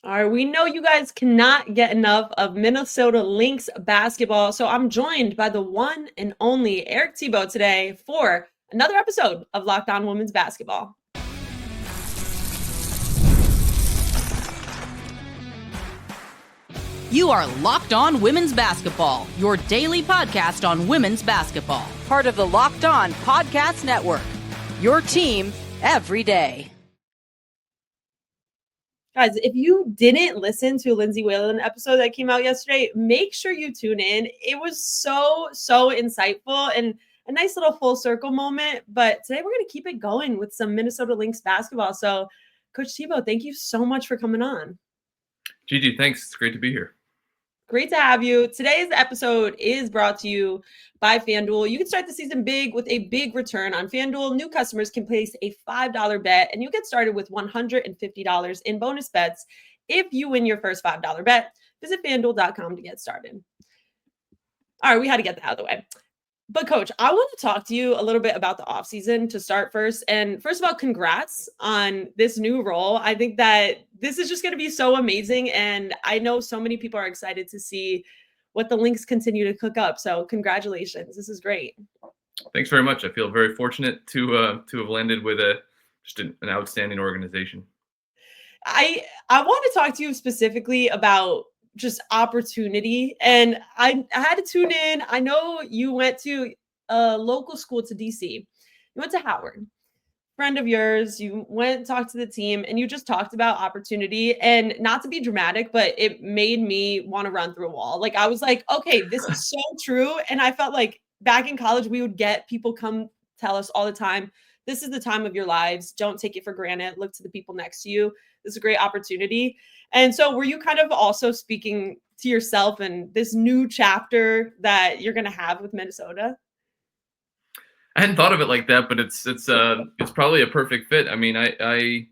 All right, we know you guys cannot get enough of Minnesota Lynx basketball, so I'm joined by the one and only Eric Thibault today for another episode of Locked On Women's Basketball. You are Locked On Women's Basketball, your daily podcast on women's basketball. Part of the Locked On Podcast Network, your team every day. Guys, if you didn't listen to Lindsay Whalen episode that came out yesterday, make sure you tune in. It was so insightful and a nice little full circle moment. But today we're going to keep it going with some Minnesota Lynx basketball. So, Coach Thibault, thank you so much for coming on. Gigi, thanks. It's great to be here. Great to have you. Today's episode is brought to you by FanDuel. You can start the season big with a big return on FanDuel. New customers can place a $5 bet, and you get started with $150 in bonus bets if you win your first $5 bet. Visit FanDuel.com to get started. All right, we had to get that out of the way. But Coach, I want to talk to you a little bit about the offseason to start first. And first of all, congrats on this new role. I think that this is just going to be so amazing. And I know so many people are excited to see what the Lynx continue to cook up. So congratulations. This is great. Thanks very much. I feel very fortunate to have landed with just an outstanding organization. I want to talk to you specifically about just opportunity. And I had to tune in. I know you went to a local school to DC. You went to Howard. Friend of yours, you went and talked to the team and you just talked about opportunity, and not to be dramatic, but it made me want to run through a wall. Like I was like, okay, this is so true. And I felt like back in college, we would get people come tell us all the time, this is the time of your lives. Don't take it for granted. Look to the people next to you. This is a great opportunity. And so were you kind of also speaking to yourself and this new chapter that you're going to have with Minnesota? I hadn't thought of it like that, but it's probably a perfect fit. I mean, I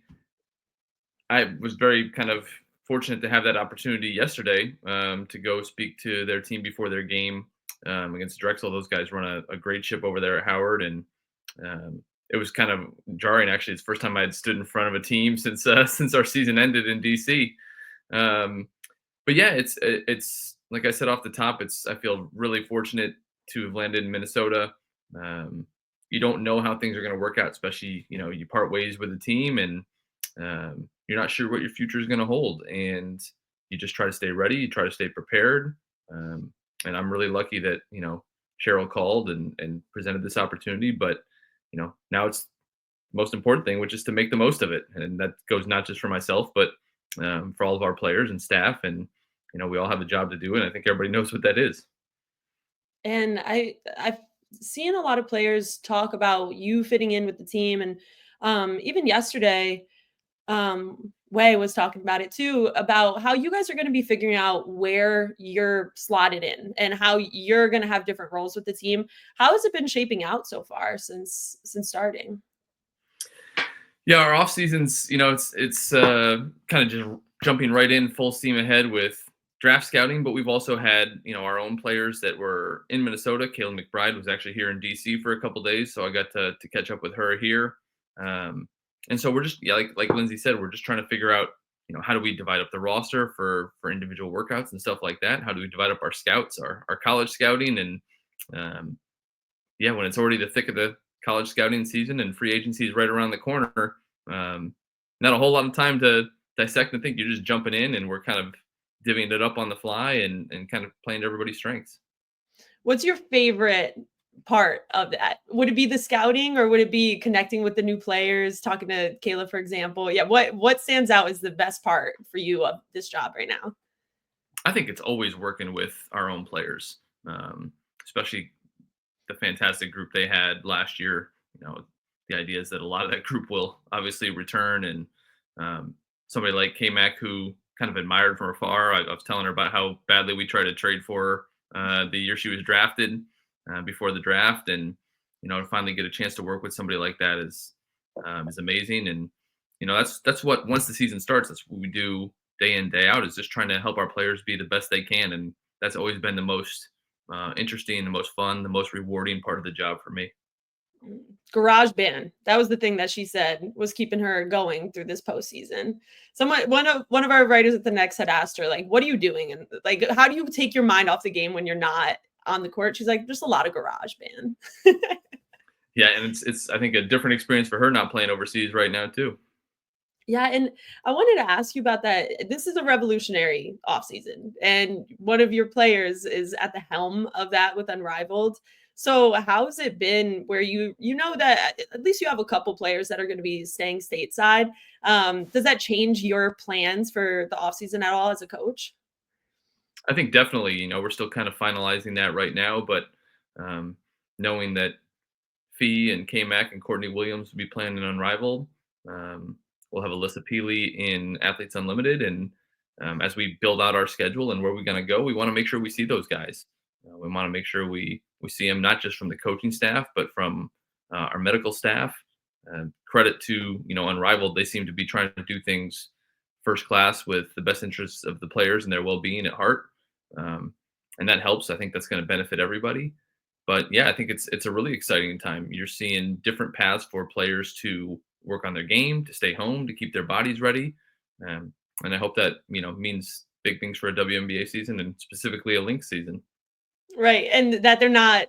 was very kind of fortunate to have that opportunity yesterday to go speak to their team before their game against Drexel. Those guys run a great ship over there at Howard, and it was kind of jarring. Actually, it's the first time I had stood in front of a team since our season ended in DC. But yeah, it's like I said off the top. I feel really fortunate to have landed in Minnesota. You don't know how things are going to work out, especially you part ways with a team, and you're not sure what your future is going to hold, and you just try to stay ready. You try to stay prepared. And I'm really lucky that Cheryl called and presented this opportunity. But now it's the most important thing, which is to make the most of it, and that goes not just for myself, but for all of our players and staff. And we all have a job to do, and I think everybody knows what that is. And I've seen a lot of players talk about you fitting in with the team, and even yesterday, Way was talking about it too, about how you guys are going to be figuring out where you're slotted in and how you're going to have different roles with the team. How has it been shaping out so far since starting? Yeah, our off seasons, it's kind of just jumping right in full steam ahead with draft scouting, but we've also had our own players that were in Minnesota. Kayla McBride was actually here in DC for a couple of days, so I got to catch up with her here. And so we're just like Lindsay said, we're just trying to figure out how do we divide up the roster for individual workouts and stuff like that. How do we divide up our scouts, our college scouting, and when it's already the thick of the college scouting season and free agency is right around the corner, not a whole lot of time to dissect and think. You're just jumping in, and we're kind of divvying it up on the fly and kind of playing to everybody's strengths. What's your favorite part of that? Would it be the scouting, or would it be connecting with the new players, talking to Kayla, for example? Yeah. What stands out as the best part for you of this job right now? I think it's always working with our own players, especially the fantastic group they had last year. The idea is that a lot of that group will obviously return, and somebody like K-Mac, who kind of admired from afar. I was telling her about how badly we tried to trade for her the year she was drafted before the draft, and to finally get a chance to work with somebody like that is amazing. And that's what, once the season starts, that's what we do day in, day out, is just trying to help our players be the best they can. And that's always been the most interesting, the most fun, the most rewarding part of the job for me. Garage band. That was the thing that she said was keeping her going through this postseason. One of our writers at the Next had asked her, like, what are you doing? And like, how do you take your mind off the game when you're not on the court? She's like, just a lot of garage band. Yeah, and it's I think a different experience for her not playing overseas right now too. Yeah, and I wanted to ask you about that. This is a revolutionary offseason, and one of your players is at the helm of that with Unrivaled. So how's it been where you know that at least you have a couple players that are going to be staying stateside? Does that change your plans for the offseason at all as a coach? I think definitely, we're still kind of finalizing that right now, but um, knowing that Fee and K-Mac and Courtney Williams will be playing in Unrivaled. We'll have Alyssa Peely in Athletes Unlimited, and as we build out our schedule and where we're going to go, we want to make sure we see those guys. We want to make sure we see them not just from the coaching staff, but from our medical staff. Credit to Unrivaled, they seem to be trying to do things first class with the best interests of the players and their well-being at heart, and that helps. I think that's going to benefit everybody. But yeah, I think it's a really exciting time. You're seeing different paths for players to work on their game, to stay home, to keep their bodies ready, and I hope that means big things for a WNBA season and specifically a Lynx season. Right, and that they're not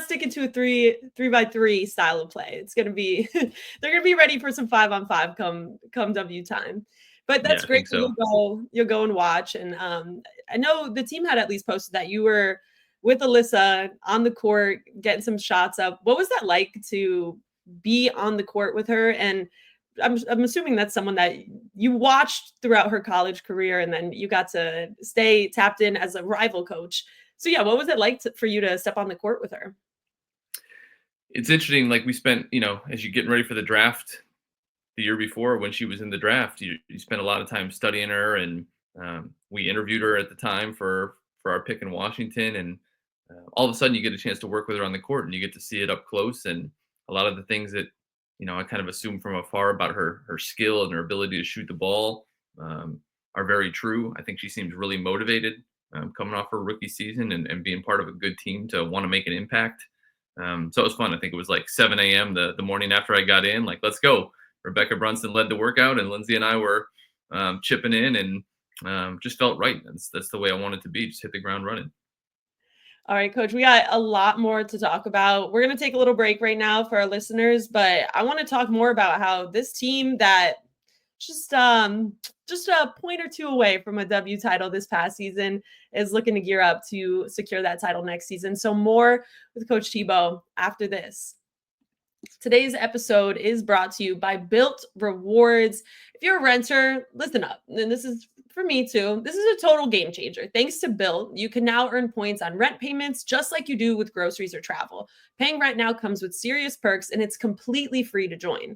sticking to a three by three style of play. It's gonna be they're gonna be ready for some 5-on-5 come W time. But Yeah, that's I great think that so. you'll go and watch. And I know the team had at least posted that you were with Alyssa on the court getting some shots up. What was that like to be on the court with her? And I'm assuming that's someone that you watched throughout her college career, and then you got to stay tapped in as a rival coach. So yeah, what was it like for you to step on the court with her? It's interesting. Like we spent, as you're getting ready for the draft the year before when she was in the draft, you spent a lot of time studying her, and we interviewed her at the time for our pick in Washington, and all of a sudden you get a chance to work with her on the court and you get to see it up close, and a lot of the things that I kind of assumed from afar about her skill and her ability to shoot the ball are very true. I think she seems really motivated coming off her rookie season and being part of a good team to want to make an impact. So it was fun. I think it was like 7 a.m. the morning after I got in, like, let's go. Rebecca Brunson led the workout, and Lindsay and I were chipping in, and just felt right. That's the way I wanted to be. Just hit the ground running. All right, Coach, we got a lot more to talk about. We're going to take a little break right now for our listeners, but I want to talk more about how this team that just a point or two away from a W title this past season is looking to gear up to secure that title next season. So more with Coach Thibault after this. Today's episode is brought to you by Built Rewards. If you're a renter, listen up. And this is for me too. This is a total game changer. Thanks to Built, you can now earn points on rent payments just like you do with groceries or travel. Paying rent now comes with serious perks, and it's completely free to join.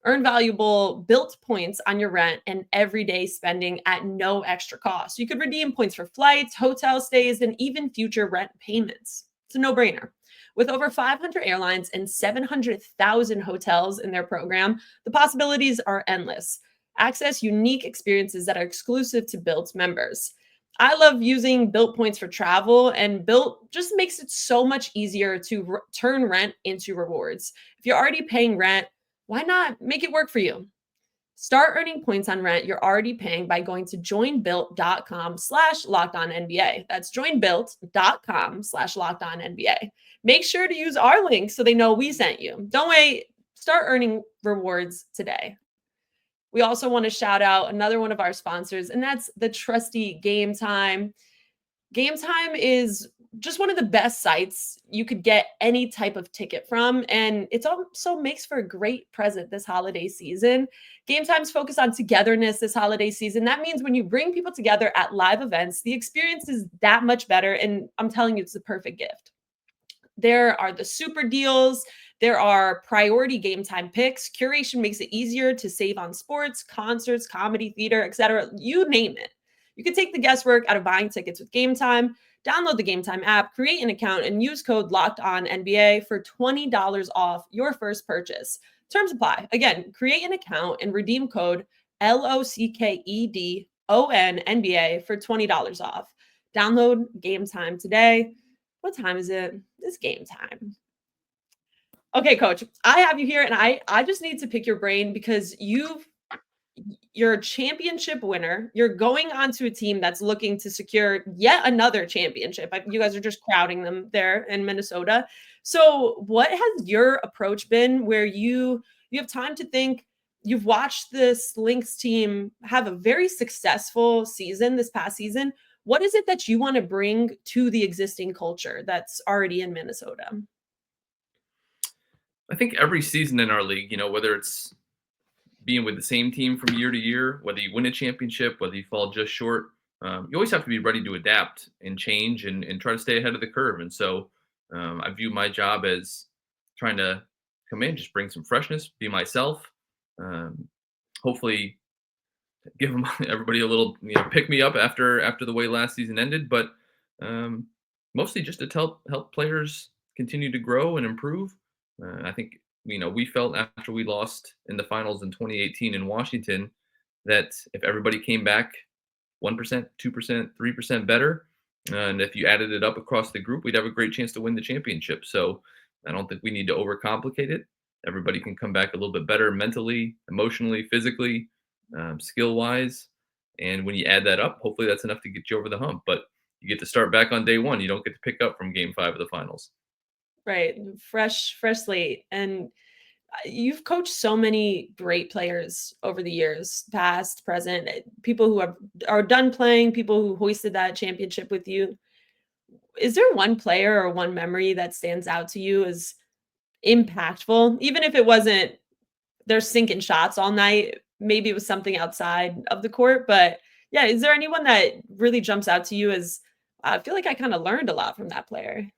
Earn valuable Built points on your rent and everyday spending at no extra cost. You could redeem points for flights, hotel stays, and even future rent payments. It's a no-brainer. With over 500 airlines and 700,000 hotels in their program, the possibilities are endless. Access unique experiences that are exclusive to Built members. I love using Built points for travel, and Built just makes it so much easier to turn rent into rewards. If you're already paying rent, why not make it work for you? Start earning points on rent you're already paying by going to joinbuilt.com/lockedonnba. That's joinbuilt.com/lockedonnba. Make sure to use our link so they know we sent you. Don't wait. Start earning rewards today. We also want to shout out another one of our sponsors, and that's the trusty Game Time. Game Time is just one of the best sites you could get any type of ticket from, and it also makes for a great present this holiday season. Game Time's focused on togetherness this holiday season. That means when you bring people together at live events, the experience is that much better, and I'm telling you, it's the perfect gift. There are the super deals. There are priority Game Time picks. Curation makes it easier to save on sports, concerts, comedy, theater, etc. You name it. You can take the guesswork out of buying tickets with Game Time. Download the Game Time app, create an account, and use code LOCKEDONNBA for $20 off your first purchase. Terms apply. Again, create an account and redeem code LOCKEDONNBA for $20 off. Download Game Time today. What time is it? It's game time. Okay, coach, I have you here and I just need to pick your brain because you're a championship winner. You're going onto a team that's looking to secure yet another championship. You guys are just crowding them there in Minnesota. So, what has your approach been where you have time to think? You've watched this Lynx team have a very successful season this past season. What is it that you want to bring to the existing culture that's already in Minnesota? I think every season in our league, whether it's being with the same team from year to year, whether you win a championship, whether you fall just short, you always have to be ready to adapt and change and try to stay ahead of the curve. And so I view my job as trying to come in, just bring some freshness, be myself, hopefully give everybody a little, pick me up after the way last season ended, but mostly just to help players continue to grow and improve. I think we felt after we lost in the finals in 2018 in Washington that if everybody came back 1%, 2%, 3% better, and if you added it up across the group, we'd have a great chance to win the championship. So I don't think we need to overcomplicate it. Everybody can come back a little bit better mentally, emotionally, physically, skill-wise. And when you add that up, hopefully that's enough to get you over the hump. But you get to start back on day one. You don't get to pick up from game 5 of the finals. Right. Fresh slate. And you've coached so many great players over the years, past, present, people who are done playing, people who hoisted that championship with you. Is there one player or one memory that stands out to you as impactful, even if it wasn't they're sinking shots all night? Maybe it was something outside of the court, but yeah, is there anyone that really jumps out to you as I feel like I kind of learned a lot from that player?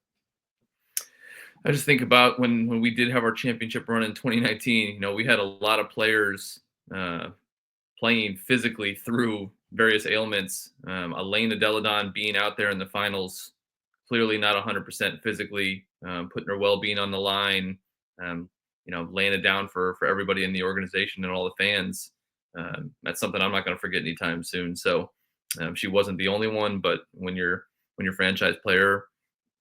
I just think about when we did have our championship run in 2019. We had a lot of players playing physically through various ailments. Elena Deladon being out there in the finals, clearly not 100% physically, putting her well-being on the line, laying it down for everybody in the organization and all the fans. That's something I'm not going to forget anytime soon. So she wasn't the only one, but when your franchise player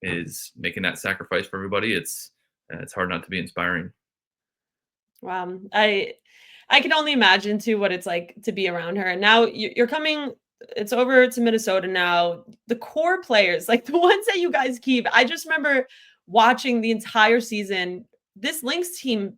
is making that sacrifice for everybody, it's hard not to be inspiring. Wow. I can only imagine too what it's like to be around her. And now you're coming, it's over to Minnesota now. The core players, like the ones that you guys keep. I just remember watching the entire season. This Lynx team,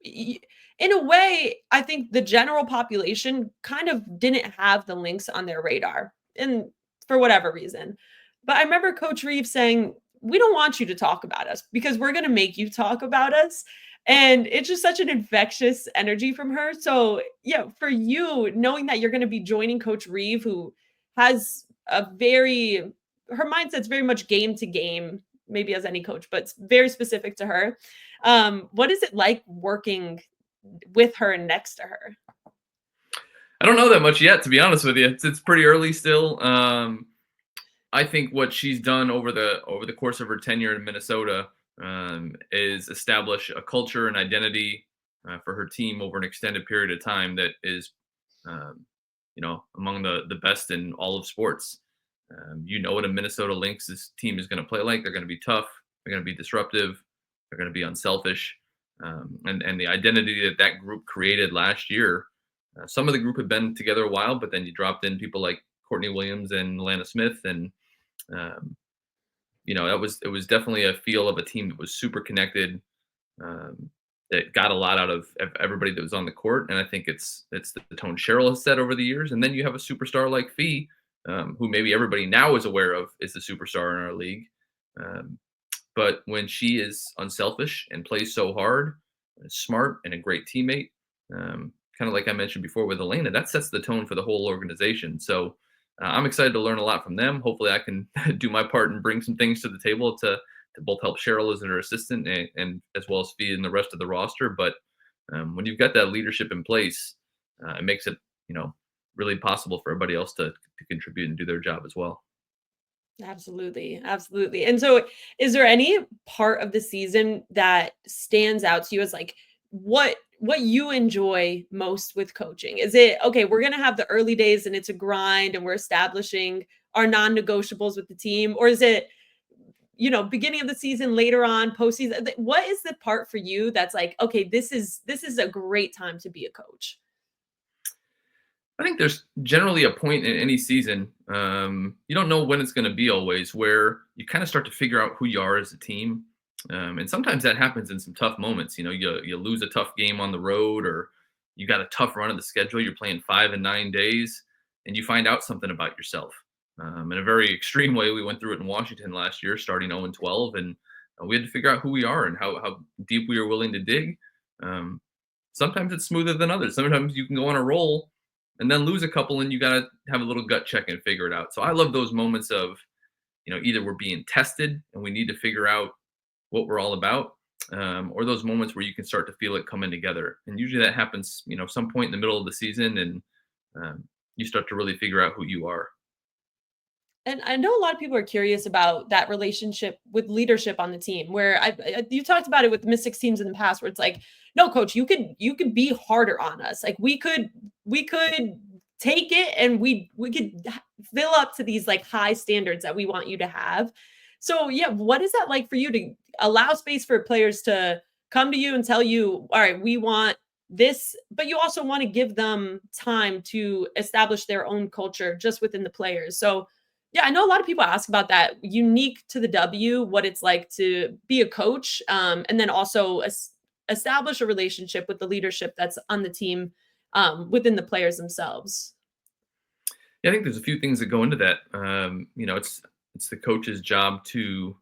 in a way, I think the general population kind of didn't have the Lynx on their radar, and for whatever reason. But I remember Coach Reeve saying, "We don't want you to talk about us because we're going to make you talk about us." And it's just such an infectious energy from her. So, yeah, for you, knowing that you're going to be joining Coach Reeve, who has her mindset's very much game to game, maybe as any coach, but it's very specific to her. What is it like working with her and next to her? I don't know that much yet, to be honest with you. It's pretty early still. I think what she's done over the course of her tenure in Minnesota is establish a culture and identity for her team over an extended period of time that is, among the best in all of sports. What a Minnesota Lynx team is going to play like. They're going to be tough. They're going to be disruptive. They're going to be unselfish. And the identity that group created last year. Some of the group had been together a while, but then you dropped in people like Courtney Williams and Alana Smith, and it was definitely a feel of a team that was super connected, that got a lot out of everybody that was on the court. And I think it's the tone Cheryl has set over the years. And then you have a superstar like Fee, who maybe everybody now is aware of is the superstar in our league. But when she is unselfish and plays so hard, and smart and a great teammate, kind of like I mentioned before with Elena, that sets the tone for the whole organization. So I'm excited to learn a lot from them. Hopefully I can do my part and bring some things to the table to both help Cheryl as her assistant and as well as Fee and the rest of the roster. But when you've got that leadership in place, it makes it, really possible for everybody else to contribute and do their job as well. Absolutely. Absolutely. And so is there any part of the season that stands out to you as like what you enjoy most with coaching? Is it, okay, we're going to have the early days and it's a grind and we're establishing our non-negotiables with the team? Or is it beginning of the season, later on, postseason? What is the part for you that's like, okay, this is a great time to be a coach? I think there's generally a point in any season. You don't know when it's going to be always, where you kind of start to figure out who you are as a team. And sometimes that happens in some tough moments. You lose a tough game on the road, or you got a tough run of the schedule. You're playing 5 and 9 days, and you find out something about yourself. In a very extreme way, we went through it in Washington last year, starting 0-12, and we had to figure out who we are and how deep we are willing to dig. Sometimes it's smoother than others. Sometimes you can go on a roll and then lose a couple, and you got to have a little gut check and figure it out. So I love those moments of, either we're being tested and we need to figure out what we're all about, or those moments where you can start to feel it coming together. And usually that happens, some point in the middle of the season, and you start to really figure out who you are. And I know a lot of people are curious about that relationship with leadership on the team, where you talked about it with the Mystics teams in the past, where it's like, no, coach, you could be harder on us. Like we could take it, and we could fill up to these like high standards that we want you to have. So yeah, what is that like for you to allow space for players to come to you and tell you, all right, we want this, but you also want to give them time to establish their own culture just within the players. So yeah, I know a lot of people ask about that, unique to the W, what it's like to be a coach, and then also establish a relationship with the leadership that's on the team, within the players themselves. Yeah, I think there's a few things that go into that. It's the coach's job to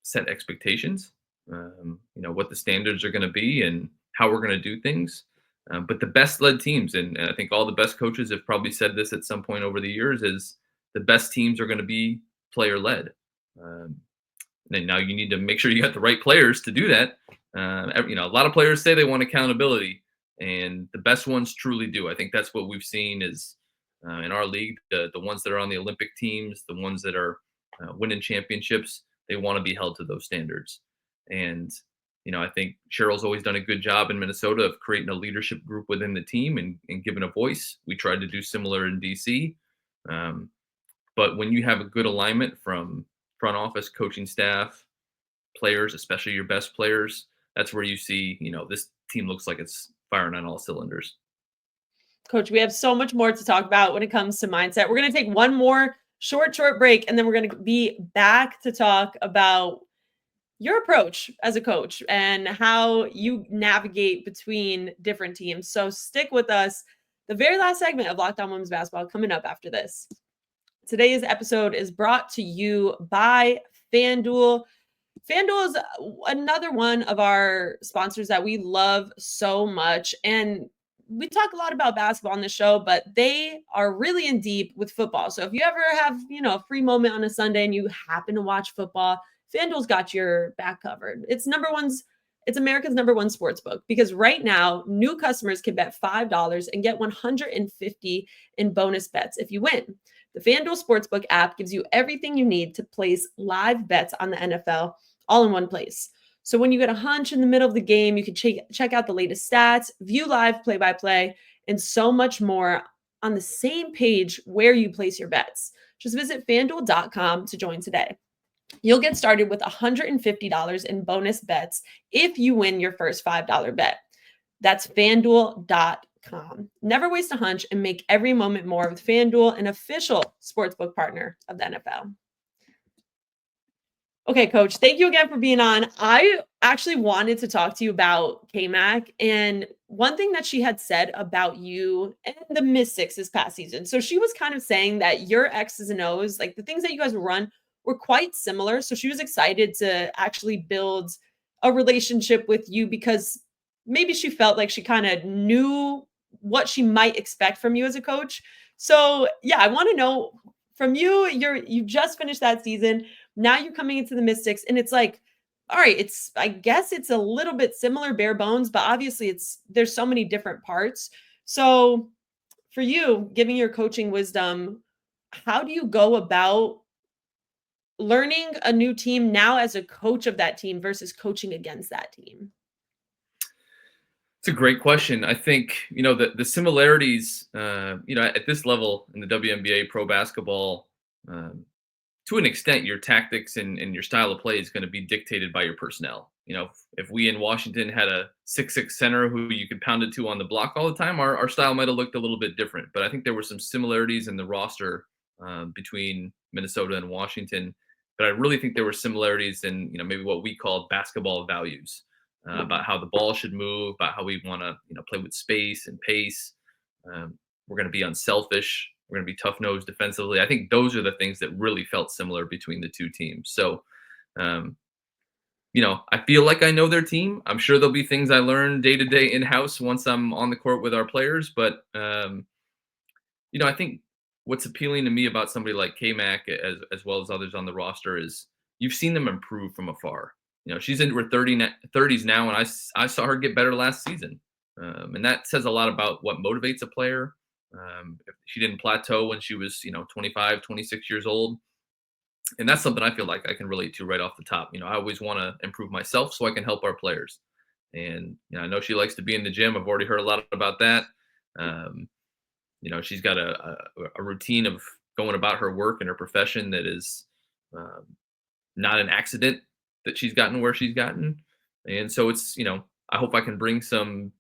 set expectations, what the standards are going to be and how we're going to do things. But the best led teams, and I think all the best coaches have probably said this at some point over the years, is the best teams are going to be player led. And now you need to make sure you got the right players to do that. A lot of players say they want accountability, and the best ones truly do. I think that's what we've seen is in our league, the ones that are on the Olympic teams, the ones that are winning championships, they want to be held to those standards. And, I think Cheryl's always done a good job in Minnesota of creating a leadership group within the team and giving a voice. We tried to do similar in DC. But when you have a good alignment from front office, coaching staff, players, especially your best players, that's where you see, this team looks like it's firing on all cylinders. Coach, we have so much more to talk about when it comes to mindset. We're going to take one more short break, and then we're going to be back to talk about your approach as a coach and how you navigate between different teams. So stick with us. The very last segment of Locked On Women's Basketball coming up after this. Today's episode is brought to you by FanDuel. FanDuel is another one of our sponsors that we love so much. And we talk a lot about basketball on the show, but they are really in deep with football. So if you ever have, a free moment on a Sunday and you happen to watch football, FanDuel's got your back covered. It's America's number one sports book, because right now new customers can bet $5 and get $150 in bonus bets if you win. The FanDuel Sportsbook app gives you everything you need to place live bets on the NFL all in one place. So when you get a hunch in the middle of the game, you can check out the latest stats, view live play-by-play, and so much more on the same page where you place your bets. Just visit FanDuel.com to join today. You'll get started with $150 in bonus bets if you win your first $5 bet. That's FanDuel.com. Never waste a hunch and make every moment more with FanDuel, an official sportsbook partner of the NFL. Okay, Coach, thank you again for being on. I actually wanted to talk to you about K-Mac, and one thing that she had said about you and the Mystics this past season. So she was kind of saying that your X's and O's, like the things that you guys run, were quite similar. So she was excited to actually build a relationship with you, because maybe she felt like she kind of knew what she might expect from you as a coach. So yeah, I want to know from you, you just finished that season. Now you're coming into the Mystics, and it's like, all right, I guess it's a little bit similar, bare bones, but obviously there's so many different parts. So for you, giving your coaching wisdom, how do you go about learning a new team now as a coach of that team versus coaching against that team? It's a great question. I think, the similarities, at this level in the WNBA pro basketball, to an extent, your tactics and your style of play is going to be dictated by your personnel. If we in Washington had a 6'6" center who you could pound it to on the block all the time, our style might have looked a little bit different. But I think there were some similarities in the roster between Minnesota and Washington. But I really think there were similarities in maybe what we call basketball values about how the ball should move, about how we want to play with space and pace. We're going to be unselfish. We're going to be tough-nosed defensively. I think those are the things that really felt similar between the two teams. So, I feel like I know their team. I'm sure there'll be things I learn day to day in-house once I'm on the court with our players. But, I think what's appealing to me about somebody like K-Mac, as well as others on the roster, is you've seen them improve from afar. She's into her 30s now, and I saw her get better last season. And that says a lot about what motivates a player. If she didn't plateau when she was, 25, 26 years old. And that's something I feel like I can relate to right off the top. I always want to improve myself so I can help our players. And, I know she likes to be in the gym. I've already heard a lot about that. She's got a routine of going about her work and her profession that is not an accident that she's gotten where she's gotten. And so it's, I hope I can bring some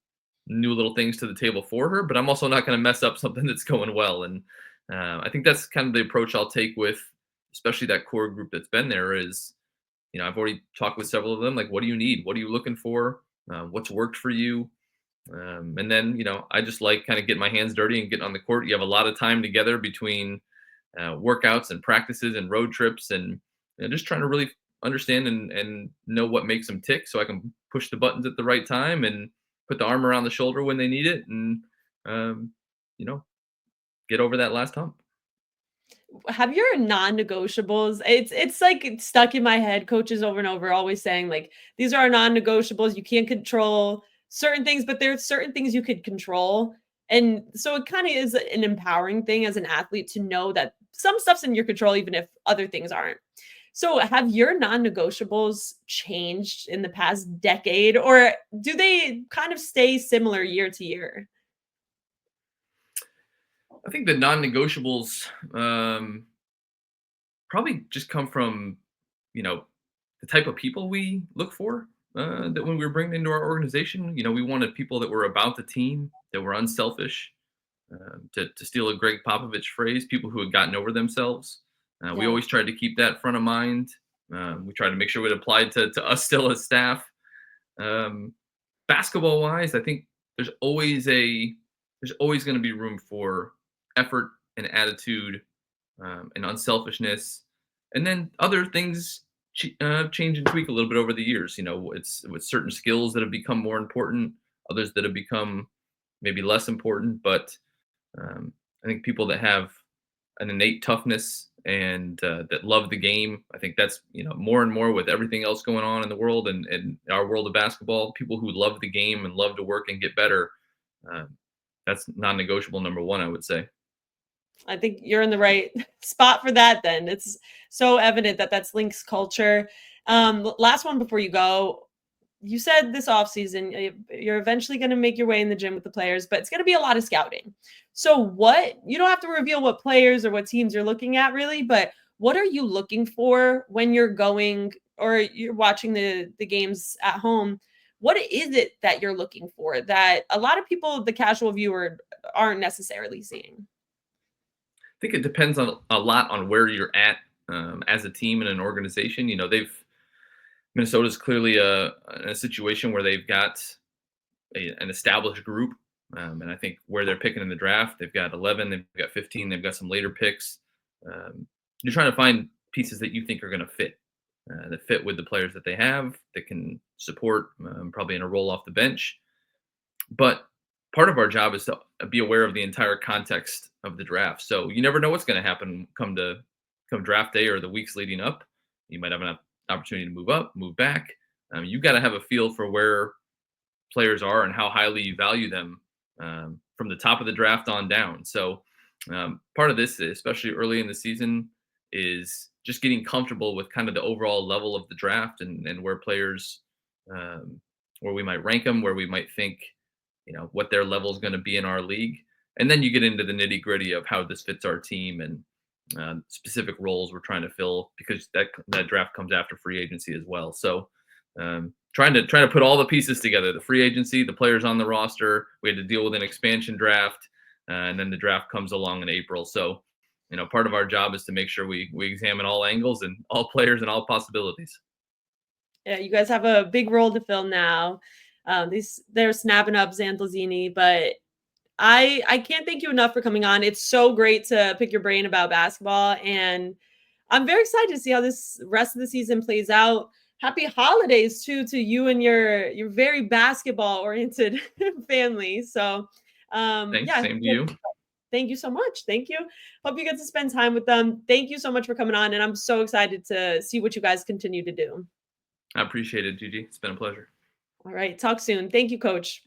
new little things to the table for her, but I'm also not going to mess up something that's going well. And I think that's kind of the approach I'll take with, especially that core group that's been there is, I've already talked with several of them. Like, what do you need? What are you looking for? What's worked for you? And then, I just like kind of getting my hands dirty and getting on the court. You have a lot of time together between workouts and practices and road trips and just trying to really understand and know what makes them tick so I can push the buttons at the right time and put the arm around the shoulder when they need it and, get over that last hump. Have your non-negotiables? It's like it's stuck in my head. Coaches over and over always saying like, these are our non-negotiables. You can't control certain things, but there's certain things you could control. And so it kind of is an empowering thing as an athlete to know that some stuff's in your control, even if other things aren't. So have your non-negotiables changed in the past decade, or do they kind of stay similar year to year? I think the non-negotiables probably just come from, the type of people we look for. That when we were bringing into our organization, we wanted people that were about the team, that were unselfish. To steal a Greg Popovich phrase, people who had gotten over themselves. We always tried to keep that front of mind. We tried to make sure it applied to us still as staff. Basketball wise, I think there's always going to be room for effort and attitude and unselfishness, and then other things change and tweak a little bit over the years. It's with certain skills that have become more important, others that have become maybe less important. But I think people that have an innate toughness and that love the game, I think that's more and more with everything else going on in the world and our world of basketball. People who love the game and love to work and get better. That's non-negotiable number one, I would say. I think you're in the right spot for that then. It's so evident that that's Lynx culture. Last one before you go. You said this offseason, you're eventually going to make your way in the gym with the players, but it's going to be a lot of scouting. So you don't have to reveal what players or what teams you're looking at really, but what are you looking for when you're going or you're watching the games at home? What is it that you're looking for that a lot of people, the casual viewer, aren't necessarily seeing? I think it depends on a lot on where you're at as a team and an organization. Minnesota's clearly in a situation where they've got an established group, and I think where they're picking in the draft, they've got 11, they've got 15, they've got some later picks. You're trying to find pieces that you think are going to fit, that fit with the players that they have, that can support probably in a role off the bench. But part of our job is to be aware of the entire context of the draft. So you never know what's going to happen come draft day or the weeks leading up. You might have an opportunity to move up, move back. You've got to have a feel for where players are and how highly you value them from the top of the draft on down. So part of this, especially early in the season, is just getting comfortable with kind of the overall level of the draft and where players, where we might rank them, where we might think, what their level is going to be in our league. And then you get into the nitty gritty of how this fits our team and specific roles we're trying to fill, because that draft comes after free agency as well. So trying to put all the pieces together: the free agency, the players on the roster. We had to deal with an expansion draft, and then the draft comes along in April. So, part of our job is to make sure we examine all angles and all players and all possibilities. Yeah, you guys have a big role to fill now. They're snapping up Zantlazini, but I can't thank you enough for coming on. It's so great to pick your brain about basketball, and I'm very excited to see how this rest of the season plays out. Happy holidays too to you and your very basketball oriented family. So Thanks. yeah, Same to you. thank you so much. Thank you. Hope you get to spend time with them. Thank you so much for coming on, and I'm so excited to see what you guys continue to do. I appreciate it, Gigi. It's been a pleasure. All right, talk soon. Thank you, Coach.